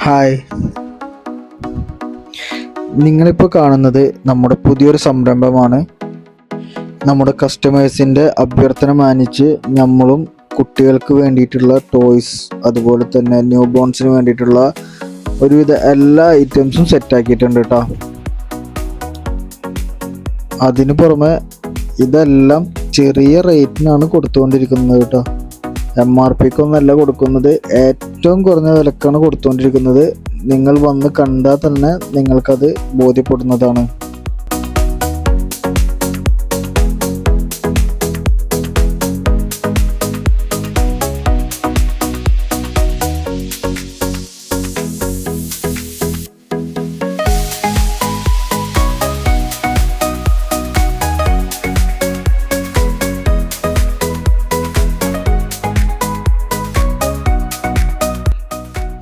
Hi, നിങ്ങളിപ്പോൾ കാണുന്നത് നമ്മുടെ പുതിയൊരു സംരംഭമാണ്. നമ്മുടെ കസ്റ്റമേഴ്സിൻ്റെ അഭ്യർത്ഥന മാനിച്ച് നമ്മളും കുട്ടികൾക്ക് വേണ്ടിയിട്ടുള്ള ടോയ്സ്, അതുപോലെ തന്നെ ന്യൂ ബോൺസിന് വേണ്ടിയിട്ടുള്ള ഒരുവിധ എല്ലാ ഐറ്റംസും സെറ്റാക്കിയിട്ടുണ്ട് കേട്ടോ. അതിന് പുറമെ ഇതെല്ലാം ചെറിയ റേറ്റിനാണ് കൊടുത്തുകൊണ്ടിരിക്കുന്നത് കേട്ടോ. MRPക്കൊന്നല്ല കൊടുക്കുന്നത്, ഏറ്റവും കുറഞ്ഞ വിലക്കാണ് കൊടുത്തുകൊണ്ടിരിക്കുന്നത്. നിങ്ങൾ വന്ന് കണ്ടാൽ തന്നെ നിങ്ങൾക്കത് ബോധ്യപ്പെടുന്നതാണ്.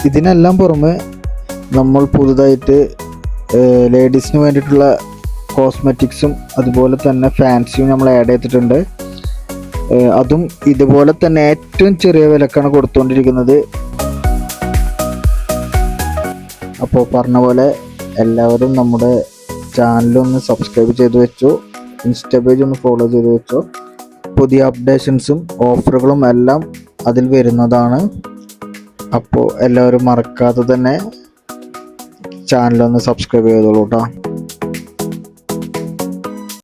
ഇതിനെല്ലാം പുറമെ നമ്മൾ പുതുതായിട്ട് ലേഡീസിന് വേണ്ടിയിട്ടുള്ള കോസ്മെറ്റിക്സും അതുപോലെ തന്നെ ഫാൻസിയും നമ്മൾ ആഡ് ചെയ്തിട്ടുണ്ട്. അതും ഇതുപോലെ തന്നെ ഏറ്റവും ചെറിയ വിലക്കാണ് കൊടുത്തുകൊണ്ടിരിക്കുന്നത്. അപ്പോൾ പറഞ്ഞ പോലെ എല്ലാവരും നമ്മുടെ ചാനലൊന്ന് സബ്സ്ക്രൈബ് ചെയ്ത് വെച്ചോ, ഇൻസ്റ്റാ പേജ് ഒന്ന് ഫോളോ ചെയ്ത് വെച്ചോ. പുതിയ അപ്ഡേഷൻസും ഓഫറുകളും എല്ലാം അതിൽ വരുന്നതാണ്. അപ്പോൾ എല്ലാവരും മറക്കാതെ തന്നെ ചാനലൊന്ന് സബ്സ്ക്രൈബ് ചെയ്തോളൂ കേട്ടോ.